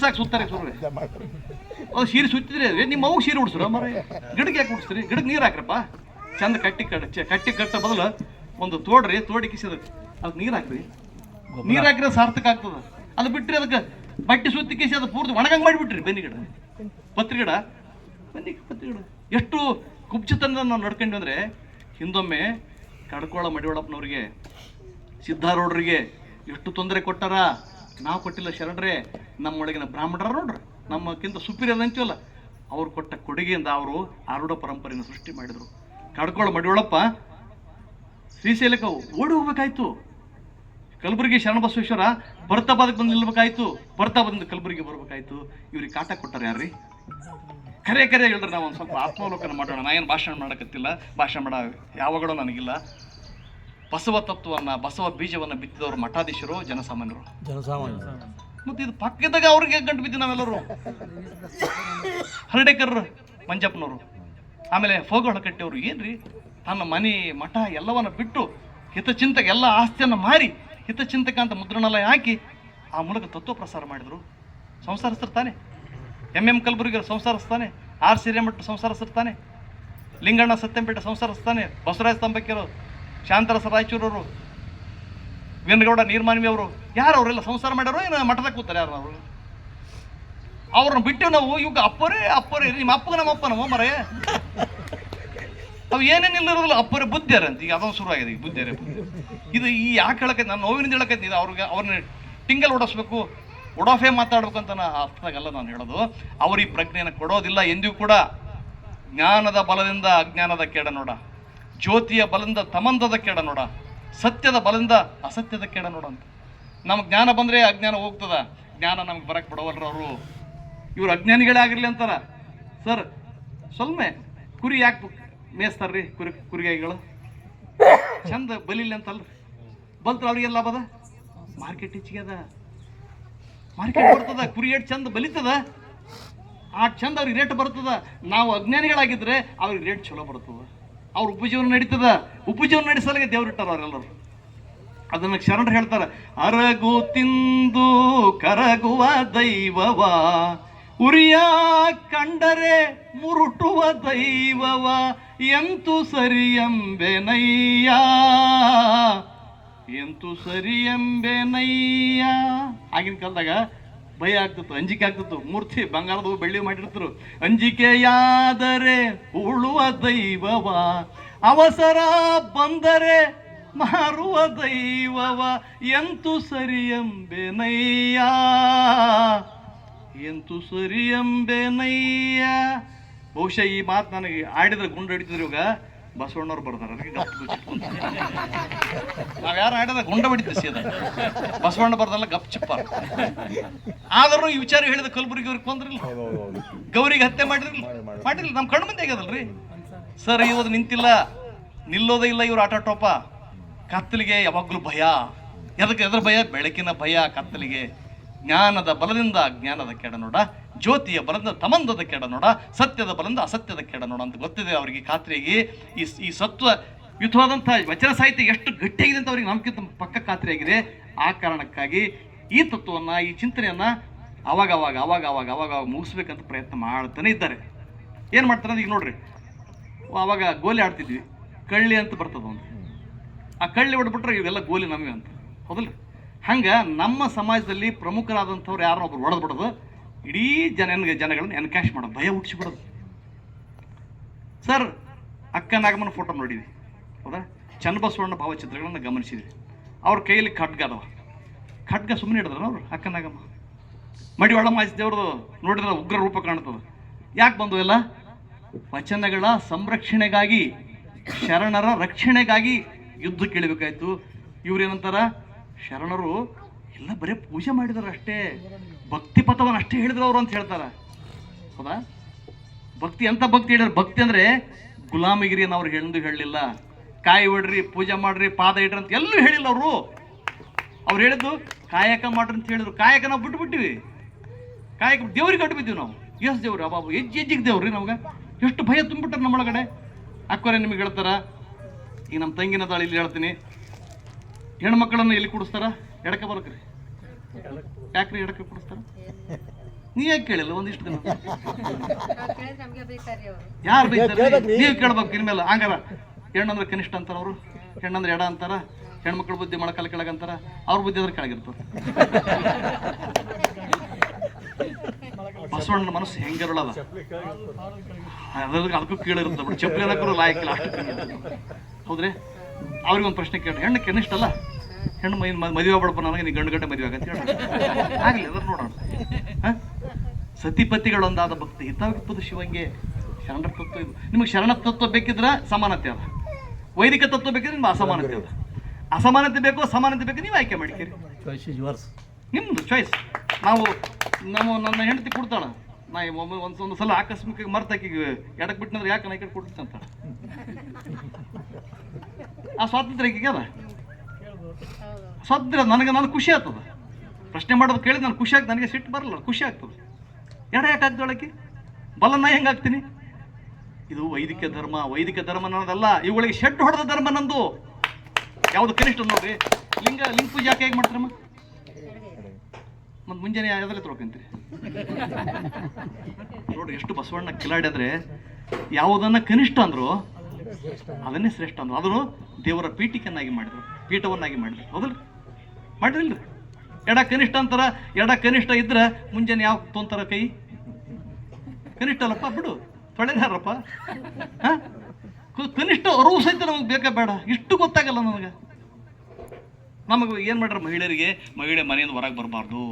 ಸಾಕು ಸುತ್ತಾರೆ ಸುರುವೆ ಅದು ಸೀರೆ ಸುತ್ತಿದ್ರಿ ನಿಮ್ಮ ಅವು ಸೀರೆ ಉಡ್ಸ್ರ ಮರ ಗಿಡಕ್ಕೆ ಯಾಕೆ ಉಡ್ಸ್ರಿ ಗಿಡಕ್ಕೆ ನೀರು ಹಾಕ್ರಪ್ಪ ಚಂದ ಕಟ್ಟಿ ಕಟ್ಟ ಬದಲು ಒಂದು ತೋಡಿ ಕಿಸಿದ ಅದಕ್ಕೆ ನೀರು ಹಾಕ್ರಿ ನೀರು ಹಾಕಿದ್ರೆ ಸಾರ್ಥಕ ಆಗ್ತದ ಅದು ಬಿಟ್ರಿ ಅದಕ್ಕೆ ಬಟ್ಟೆ ಸುತ್ತಿ ಕಿಸಿ ಅದು ಪೂರ್ತಿ ಒಣಗಂಗೆ ಮಾಡಿಬಿಟ್ರಿ ಬೆನ್ನಿ ಗಿಡ ಪತ್ರಿ ಗಿಡ ಎಷ್ಟು ಕುಬ್ಜತನ ನಾವು ನಡ್ಕೊಂಡ್ವಿ ಅಂದರೆ ಹಿಂದೊಮ್ಮೆ ಕಡ್ಕೋಳ ಮಡಿವಾಳಪ್ಪನವ್ರಿಗೆ ಸಿದ್ಧಾರೂಢರಿಗೆ ಎಷ್ಟು ತೊಂದರೆ ಕೊಟ್ಟಾರ ನಾವು ಕೊಟ್ಟಿಲ್ಲ ಶರಣರೇ ನಮ್ಮೊಳಗಿನ ಬ್ರಾಹ್ಮಣರ ನೋಡ್ರಿ ನಮ್ಮಕ್ಕಿಂತ ಸುಪೀರಿಯರ್ ಅಂತೀವಲ್ಲ ಅವ್ರು ಕೊಟ್ಟ ಕೊಡುಗೆಯಿಂದ ಅವರು ಆರೂಢ ಪರಂಪರೆಯನ್ನು ಸೃಷ್ಟಿ ಮಾಡಿದರು. ಕಡ್ಕೋಳ ಮಡಿವಾಳಪ್ಪ ಶ್ರೀಶೈಲಕ್ಕೆ ಓಡಿ ಹೋಗ್ಬೇಕಾಯ್ತು. ಕಲಬುರಗಿ ಶರಣಬಸವೇಶ್ವರ ಭರತಾಬಾದಕ್ಕೆ ಬಂದು ನಿಲ್ಬೇಕಾಯ್ತು. ಭರತಾಬಾದಿಂದ ಕಲಬುರಗಿ ಬರ್ಬೇಕಾಯ್ತು. ಇವ್ರಿಗೆ ಕಾಟ ಕೊಟ್ಟಾರ ಯಾರ್ರಿ? ಕರೆ ಹೇಳ್ರಿ. ನಾವು ಒಂದು ಸ್ವಲ್ಪ ಆತ್ಮಾವಲೋಕನ ಮಾಡೋಣ. ನಾ ಏನು ಭಾಷಣ ಮಾಡಕತ್ತಿಲ್ಲ, ಭಾಷಣ ಮಾಡೋ ಯಾವಾಗಲೂ ನನಗಿಲ್ಲ. ಬಸವ ತತ್ವವನ್ನು ಬಸವ ಬೀಜವನ್ನು ಬಿತ್ತಿದವರು ಮಠಾಧೀಶರು, ಜನಸಾಮಾನ್ಯರು. ಮತ್ತು ಇದು ಪಕ್ಕದಾಗ ಅವ್ರಿಗೆ ಗಂಟು ಬಿದ್ದು ನಾವೆಲ್ಲರೂ ಹರ್ಡೇಕರ್ ಮಂಜಪ್ಪನವರು, ಆಮೇಲೆ ಫೋಗಹೊಳಕಟ್ಟಿಯವರು ಏನ್ರಿ ತನ್ನ ಮನೆ ಮಠ ಎಲ್ಲವನ್ನ ಬಿಟ್ಟು ಹಿತಚಿಂತಕ ಎಲ್ಲ ಆಸ್ತಿಯನ್ನು ಮಾರಿ ಹಿತಚಿಂತಕ ಅಂತ ಮುದ್ರಣಾಲಯ ಹಾಕಿ ಆ ಮೂಲಕ ತತ್ವ ಪ್ರಸಾರ ಮಾಡಿದರು. ಸಂಸಾರಿಸ್ತಿರ್ತಾನೆ. MM ಕಲಬುರ್ಗಿ ಸಂಸಾರಿಸ್ತಾನೆ. R ಸಿರಿಮಠ ಸಂಸಾರಿಸ್ತಿರ್ತಾನೆ. ಲಿಂಗಣ್ಣ ಸತ್ಯಂಪೇಟೆ ಸಂಸಾರಿಸ್ತಾನೆ. ಬಸವರಾಜ ತಂಬಕ್ಕಿಯವರು, ಶಾಂತರಸ ರಾಯಚೂರವರು, ವೀರಗೌಡ ನೀರ್ಮಾನ್ವಿ ಅವರು, ಯಾರು ಅವರೆಲ್ಲ ಸಂಸಾರ ಮಾಡ್ಯಾರೋ ಏನೋ ಮಠದಾಗ ಕೂತಾರೆ ಯಾರು ಅವರು? ಅವ್ರನ್ನ ಬಿಟ್ಟು ನಾವು ಇವಾಗ ಅಪ್ಪರೇ ನಿಮ್ಮ ಅಪ್ಪಗ ನಮ್ಮ ಅಪ್ಪ ನಮ್ಮ ಮರೇ ಅವು ಏನೇನಿಲ್ಲರಲ್ಲ ಅಪ್ಪರೇ ಬುದ್ಧಿಯಾರ ಅಂತ ಈಗ ಅದೊಂದು ಶುರುವಾಗಿದೆ. ಈಗ ಬುದ್ಧಿಯಾರೆ ಇದು ಈ ಯಾಕೆ ಹೇಳಕೈತಿ ನಾನು ನೋವಿನಿಂದ ಹೇಳಕೈತಿ. ಇದು ಅವ್ರನ್ನ ಟಿಂಗಲ್ ಓಡಿಸ್ಬೇಕು, ಒಡಾಫೆ ಮಾತಾಡ್ಬೇಕಂತ ಅರ್ಥದಾಗಲ್ಲ ನಾನು ಹೇಳೋದು. ಅವ್ರ ಈ ಪ್ರಜ್ಞೆಯನ್ನು ಕೊಡೋದಿಲ್ಲ ಎಂದಿಗೂ ಕೂಡ. ಜ್ಞಾನದ ಬಲದಿಂದ ಅಜ್ಞಾನದ ಕೇಡ ನೋಡ, ಜ್ಯೋತಿಯ ಬಲದಿಂದ ತಮಂದದ ಕೇಡ ನೋಡ, ಸತ್ಯದ ಬಲದಿಂದ ಅಸತ್ಯದ ಕೇಡ ನೋಡ ಅಂತ. ನಮ್ಗೆ ಜ್ಞಾನ ಬಂದರೆ ಅಜ್ಞಾನ ಹೋಗ್ತದ. ಜ್ಞಾನ ನಮ್ಗೆ ಬರಕ್ಕೆ ಬಿಡವಲ್ರ ಅವರು. ಇವ್ರು ಅಜ್ಞಾನಿಗಳೇ ಆಗಿರಲಿ ಅಂತಾರ. ಸರ್ ಸ್ವಲ್ಪ ಕುರಿ ಯಾಕೆ ಮೇಯಿಸ್ತಾರ್ರಿ? ಕುರಿಗಾಯಿಗಳು ಚಂದ ಬಲಿಲ್ಲ ಅಂತಲ್ರಿ. ಬಲ್ತ್ರ ಅವ್ರಿಗೆಲ್ಲ ಬದ ಮಾರ್ಕೆಟ್ ಹೆಚ್ಚಿಗೆ ಅದ, ಮಾರ್ಕೆಟ್ ಬರ್ತದ. ಕುರಿ ಏಟ್ ಚಂದ ಬಲಿತದ, ಆ ಚಂದ ಅವ್ರಿಗೆ ರೇಟ್ ಬರ್ತದ. ನಾವು ಅಜ್ಞಾನಿಗಳಾಗಿದ್ರೆ ಅವ್ರಿಗೆ ರೇಟ್ ಚಲೋ ಬರ್ತದ. ಅವ್ರ ಉಪಜೀವನ ನಡೀತದ. ಉಪಜೀವನ ನಡೆಸಲಿಗೆ ದೇವ್ರಿಟ್ಟಾರ ಅವರೆಲ್ಲರೂ. ಅದನ್ನ ಶರಣರು ಹೇಳ್ತಾರೆ, ಅರಗು ತಿಂದು ಕರಗುವ ದೈವವ, ಉರಿಯ ಕಂಡರೆ ಮುರುಟುವ ದೈವವ, ಎಂತು ಸರಿಯಂಬೆನಯ್ಯ, ಎಂತು ಸರಿಯಂಬೆನಯ್ಯ. ಆಗಿನ ಕಾಲದಾಗ ಭಯ ಆಗ್ತಿತ್ತು, ಅಂಜಿಕೆ ಆಗ್ತಿತ್ತು. ಮೂರ್ತಿ ಬಂಗಾರದ ಬೆಳ್ಳಿ ಮಾಡಿರ್ತಾರೆ. ಅಂಜಿಕೆಯಾದರೆ ಉಳುವ ದೈವವ, ಅವಸರ ಬಂದರೆ ಮಾರುವ ದೈವವ, ಎಂತು ಸರಿಯಂಬೆನಯ್ಯ, ಎಂತು ಸರಿಯಂಬೆನಯ್ಯ. ಬಹುಶಃ ಈ ಮಾತು ನನಗೆ ಆಡಿದ್ರೆ ಗುಂಡು ಹೊಡಿತಿದ್ರು. ಇವಾಗ ಬಸವಣ್ಣವ್ರು ಬರ್ದಾರ. ನಾವ್ ಯಾರು ಆಡಿದ್ರೆ ಗುಂಡ ಹೊಡಿತೀವಿ ಸೀದಾ. ಬಸವಣ್ಣ ಬರ್ದಲ್ಲ ಗಪ್ ಚಿಪ್ಪ. ಆದ್ರೂ ಈ ವಿಚಾರ ಹೇಳಿದ ಕಲಬುರಗಿ ಅವ್ರಿಗೆ ಕೊಂದ್ರಿಲ್ಲ, ಗೌರಿಗೆ ಹತ್ಯೆ ಮಾಡಿರ್ಲಿಲ್ಲ. ನಮ್ ಕಣ್ಣು ಮುಂದೆ ಆಗ್ಯದಲ್ರಿ. ಸರ್ ಇವತ್ತು ನಿಂತಿಲ್ಲ, ನಿಲ್ಲೋದೇ ಇಲ್ಲ ಇವ್ರು ಆಟಾಟೋಪ. ಕತ್ತಲಿಗೆ ಯಾವಾಗ್ಲೂ ಭಯ. ಎದ್ರ ಭಯ? ಬೆಳಕಿನ ಭಯ ಕತ್ತಲಿಗೆ. ಜ್ಞಾನದ ಬಲದಿಂದ ಅಜ್ಞಾನದ ಕೆಡ ನೋಡ, ಜ್ಯೋತಿಯ ಬಲದಿಂದ ತಮಂದದ ಕೆಡ ನೋಡ, ಸತ್ಯದ ಬಲದಿಂದ ಅಸತ್ಯದ ಕೆಡ ನೋಡ ಅಂತ ಗೊತ್ತಿದೆ ಅವರಿಗೆ. ಖಾತ್ರಿಯಾಗಿ ಈ ಸತ್ವ ಯುತವಾದಂಥ ವಚನ ಸಾಹಿತ್ಯ ಎಷ್ಟು ಗಟ್ಟಿಯಾಗಿದೆ ಅಂತ ಅವ್ರಿಗೆ ನಮ್ಗಿಂತ ಪಕ್ಕ ಖಾತ್ರಿಯಾಗಿದೆ. ಆ ಕಾರಣಕ್ಕಾಗಿ ಈ ತತ್ವವನ್ನು, ಈ ಚಿಂತನೆಯನ್ನು ಅವಾಗ ಮುಗಿಸ್ಬೇಕಂತ ಪ್ರಯತ್ನ ಮಾಡ್ತಾನೆ ಇದ್ದಾರೆ. ಏನು ಮಾಡ್ತಾರೆ ಈಗ ನೋಡ್ರಿ, ಅವಾಗ ಗೋಲಿ ಆಡ್ತಿದ್ವಿ, ಕಳ್ಳಿ ಅಂತ ಬರ್ತದ ಒಂದು. ಆ ಕಳ್ಳಿ ಹೊಡ್ಬಿಟ್ರೆ ಇವೆಲ್ಲ ಗೋಲಿ ನಮಗೆ ಅಂತ, ಹೌದಲ್ರಿ? ಹಂಗೆ ನಮ್ಮ ಸಮಾಜದಲ್ಲಿ ಪ್ರಮುಖರಾದಂಥವ್ರು ಯಾರೋ ಒಬ್ರು ಹೊಡೆದ್ಬಿಡೋದು, ಇಡೀ ಜನಗಳನ್ನ ಎನ್ಕ್ಯಾಶ್ ಮಾಡೋದು, ಭಯ ಹುಟ್ಟಿಸ್ಬಿಡೋದು. ಸರ್ ಅಕ್ಕ ನಾಗಮ್ಮನ ಫೋಟೋ ನೋಡಿದ್ವಿ, ಹೌದಾ? ಚನ್ನಬಸವಣ್ಣ ಭಾವಚಿತ್ರಗಳನ್ನು ಗಮನಿಸಿದ್ವಿ. ಅವ್ರ ಕೈಯಲ್ಲಿ ಖಡ್ಗ ಅದಾವ. ಖಡ್ಗ ಸುಮ್ಮನೆ ಹಿಡಿದ್ರ ಅವ್ರು ಅಕ್ಕ ನಾಗಮ್ಮ. ಮಡಿವಾಳ ಮಾಚಿದೇವ್ರದ್ದು ನೋಡಿದ್ರೆ ಉಗ್ರ ರೂಪ ಕಾಣ್ತದೆ. ಯಾಕೆ ಬಂದು ಎಲ್ಲ? ವಚನಗಳ ಸಂರಕ್ಷಣೆಗಾಗಿ, ಶರಣರ ರಕ್ಷಣೆಗಾಗಿ ಯುದ್ಧಕ್ಕೆ ಇಳಿಬೇಕಾಯ್ತು. ಇವ್ರೇನಂತಾರ, ಶರಣರು ಎಲ್ಲ ಬರೀ ಪೂಜೆ ಮಾಡಿದಾರ ಅಷ್ಟೇ, ಭಕ್ತಿ ಪಥವನ್ನು ಅಷ್ಟೇ ಹೇಳಿದ್ರು ಅವರು ಅಂತ ಹೇಳ್ತಾರ. ಹೌದಾ? ಭಕ್ತಿ ಎಂತ ಭಕ್ತಿ ಹೇಳಿದ್ರು? ಭಕ್ತಿ ಅಂದ್ರೆ ಗುಲಾಮಿಗಿರಿಯನ್ನು ಅವ್ರು ಹೇಳಲಿಲ್ಲ. ಕಾಯಿ ಹೊಡ್ರಿ, ಪೂಜೆ ಮಾಡ್ರಿ, ಪಾದ ಇಡ್ರಿ ಅಂತ ಎಲ್ಲೂ ಹೇಳಿಲ್ಲ ಅವರು. ಅವ್ರು ಹೇಳಿದ್ದು ಕಾಯಕ ಮಾಡ್ರಿ ಅಂತ ಹೇಳಿದ್ರು. ಕಾಯಕ ನಾವು ಬಿಟ್ಬಿಟ್ಟಿವಿ. ಕಾಯಕ ದೇವ್ರಿಗೆ ಕಟ್ಬಿದ್ದೀವಿ ನಾವು. ಎಷ್ಟು ದೇವ್ರಿ ಅಬಾಬು, ಹೆಜ್ಜಿಗೆ ದೇವ್ರಿ. ನಮ್ಗೆ ಎಷ್ಟು ಭಯ ತುಂಬಿಟ್ಟಾರ ನಮ್ಮೊಳಗಡೆ. ಅಕ್ಕೋರೆ ನಿಮಗೆ ಹೇಳ್ತಾರ. ಈಗ ನಮ್ಮ ತಂಗಿನ ತಾಳಿ ಇಲ್ಲಿ ಹೇಳ್ತೀನಿ, ಹೆಣ್ಮಕ್ಳನ್ನು ಎಲ್ಲಿ ಕೂಡಿಸ್ತಾರ? ಎಡಕ್ಕೆ ಬರಕ್ರಿ. ಯಾಕ್ರಿ ಎಡಕ್ಕೆ ಕೂಡಿಸ್ತಾರ? ನೀ ಯಾಕೆ ಕೇಳಿಲ್ಲ ಒಂದಿಷ್ಟು ದಿನ? ನಮ್ಗೆ ಬೇಕಾರಿ ಅವರು ಯಾರು ಬೈತಾರೆ? ನೀವು ಕೇಳ್ಬೇಕು ಇನ್ಮೇಲೆ. ಹಂಗಾರ ಹೆಣ್ಣಂದ್ರೆ ಕನಿಷ್ಠ ಅಂತಾರ ಅವರು, ಹೆಣ್ಣಂದ್ರೆ ಎಡ ಅಂತಾರ, ಹೆಣ್ಮಕ್ಳ ಬುದ್ಧಿ ಮೊಳಕಾಲ ಕೆಳಗಂತಾರ, ಅವ್ರ ಬುದ್ಧಿ ಅದ್ರ ಕೆಳಗಿರ್ತದೆ. ಬಸವಣ್ಣನ ಮನಸ್ಸು ಹೆಂಗಿರಲ್ಲ ಅದಕ್ಕೂ ಕೀಳಿರುತ್ತೆ ಬಿಡು. ಚಪ್ಪಲಿ ಅನ್ನಕ್ಕೂ ಲಾಯಕ್ಕಿಲ್ಲ ಅಷ್ಟು. ಹೌದ್ರಿ? ಅವ್ರಿಗೊಂದು ಪ್ರಶ್ನೆ ಕೇಳಿ, ಹೆಣ್ಣು ಕನಿಷ್ಠ ಅಲ್ಲ, ಹೆಣ್ಣು ಮದುವೆ ಆಗ್ಬಿಡಪ್ಪ ನನಗೆ, ನೀ ಗಂಡು ಗಂಟೆ ಮದುವೆ ಆಗಂತ ಹೇಳಿ ಆಗಲಿ, ಅದ್ರ ನೋಡೋಣ. ಸತಿಪತಿಗಳೊಂದಾದ ಭಕ್ತಿ ಹಿತವಿಪ್ಪದು ಶಿವಂಗೆ ಶರಣ ತತ್ವ. ಇದು ನಿಮಗೆ ಶರಣ ತತ್ವ ಬೇಕಿದ್ರೆ ಸಮಾನತೆ ಅದ, ವೈದಿಕ ತತ್ವ ಬೇಕಿದ್ರೆ ನಿಮ್ಗೆ ಅಸಮಾನತೆ ಅದ. ಅಸಮಾನತೆ ಬೇಕು ಸಮಾನತೆ ಬೇಕು, ನೀವು ಆಯ್ಕೆ ಮಾಡಿದ್ದೀರಿ, ನಿಮ್ದು ಚಾಯ್ಸ್. ನನ್ನ ಹೆಂಡತಿ ಕೊಡ್ತಾಳ, ನಾ ಒಂದು ಸಲ ಆಕಸ್ಮಿಕ ಮರ್ತಾಕಿಗೆ ಎಡಕ್ಕೆ ಬಿಟ್ಟಂದ್ರೆ ಯಾಕೆ ನಾ ಈ ಕಡೆ ಕೊಡ್ತೀನಿ ಅಂತಾಳೆ. ಆ ಸ್ವಾತಂತ್ರ್ಯಕ್ಕೆ ಅದ ಸ್ವಾತಂತ್ರ್ಯ. ನನಗೆ ಖುಷಿ ಆಗ್ತದೆ ಪ್ರಶ್ನೆ ಮಾಡೋದು ಕೇಳಿದ್, ನಾನು ಖುಷಿ ಆಗ್ತದೆ, ನನಗೆ ಸಿಟ್ಟು ಬರಲ್ಲ, ಖುಷಿ ಆಗ್ತದೆ. ಎಡ ಯಾಕೆ ಆಗ್ತೊಳಕ್ಕೆ ಬಲ ನಾ ಹೆಂಗೆ ಆಗ್ತೀನಿ? ಇದು ವೈದಿಕ ಧರ್ಮ. ವೈದಿಕ ಧರ್ಮ ಅನ್ನೋದಲ್ಲ, ಇವುಗಳಿಗೆ ಶೆಡ್ ಹೊಡೆದ ಧರ್ಮ ನಂದು. ಯಾವುದು ಕನಿಷ್ಠ ನೋಡ್ರಿ. ಲಿಂಗ ಪೂಜೆ ಯಾಕೆ ಹೇಗೆ ಮಾಡ್ತಾರಮ್ಮ? ಮತ್ತು ಮುಂಜಾನೆ ಯಾವ್ದ್ರಲ್ಲಿ ತೊಳ್ಕೊಂತೀರಿ ನೋಡ್ರಿ. ಎಷ್ಟು ಬಸವಣ್ಣ ಕಿಲಾಡಿ ಅಂದ್ರೆ, ಯಾವುದನ್ನ ಕನಿಷ್ಠ ಅಂದ್ರು ಅದನ್ನೇ ಶ್ರೇಷ್ಠ ಅಂದ್ರು. ಅದನ್ನು ದೇವರ ಪೀಠಿಕೆಯನ್ನಾಗಿ ಮಾಡಿದ್ರು, ಪೀಠವನ್ನಾಗಿ ಮಾಡಿದ್ರು. ಹೌದಲ್ಲ? ಮಾಡಿರಿಲ್ರಿ? ಎಡ ಕನಿಷ್ಠ ಅಂತಾರ. ಎಡ ಕನಿಷ್ಠ ಇದ್ರೆ ಮುಂಜಾನೆ ಯಾವ ತೊಂತಾರ ಕೈ? ಕನಿಷ್ಠ ಅಲ್ಲಪ್ಪ, ಬಿಡು, ತೊಳೆದಾರಪ್ಪ. ಕನಿಷ್ಠ ಅರಿವು ಸಹಿತ ನಮಗೆ ಬೇಕಾ ಬೇಡ? ಇಷ್ಟು ಗೊತ್ತಾಗಲ್ಲ ನಮಗೆ ಏನು ಮಾಡ್ಯಾರ ಮಹಿಳೆಯರಿಗೆ? ಮಹಿಳೆ ಮನೆಯಿಂದ ಹೊರಗೆ ಬರಬಾರ್ದು,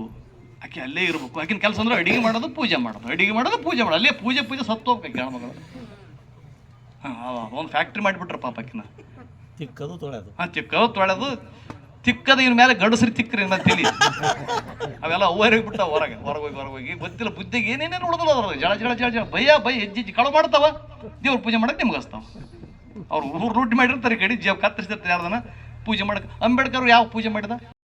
ಆಕೆ ಅಲ್ಲೇ ಇರಬೇಕು. ಆಕಿನ ಕೆಲಸ ಅಂದ್ರೆ ಅಡಿಗೆ ಮಾಡೋದು, ಪೂಜೆ ಮಾಡೋದು, ಅಡಿಗೆ ಮಾಡೋದು, ಪೂಜೆ ಮಾಡೋದು. ಅಲ್ಲೇ ಪೂಜೆ ಸತ್ತು ಹೋಗ್ಬೇಕು ಹೆಣ್ಮಗಳು. ಒಂದು ಫ್ಯಾಕ್ಟ್ರಿ ಮಾಡಿಬಿಟ್ರ ಪಾಪ ಆಕಿನ. ತಿಕ್ಕದು ತೊಳೆದು, ತಿಕ್ಕದು ತೊಳೆದು, ತಿಕ್ಕದ ಇನ್ ಮೇಲೆ ಗಡಸ್ರಿ ತಿಕ್ಕ್ರಿ ಇನ್ನ ತಿಳಿ. ಅವೆಲ್ಲ ಹೋಗ್ಬಿಟ್ಟ ಹೊರಗೋಗಿ ಗೊತ್ತಿಲ್ಲ ಬುದ್ಧಿಗೆ ಏನೇನೇನು ಉಳಿದಲ್ಲ ಅದ್ರ. ಜಳ ಭಯ ಹೆಜ್ಜೆ ಕಳು ಮಾಡ್ತಾವ, ದೇವ್ರ ಪೂಜೆ ಮಾಡಕ್ಕೆ ನಿಮ್ಗೆ ಹಚ್ತಾವ. ಅವ್ರು ರೂಟ್ ಮಾಡಿರ್ತಾರೆ, ಕಡೆ ಕತ್ತರಿಸಿರ್ತಾರೆ, ಯಾರ್ದನ ಪೂಜೆ ಮಾಡಕ್ಕೆ. ಅಂಬೇಡ್ಕರ್ ಯಾವ ಪೂಜೆ ಮಾಡಿದ?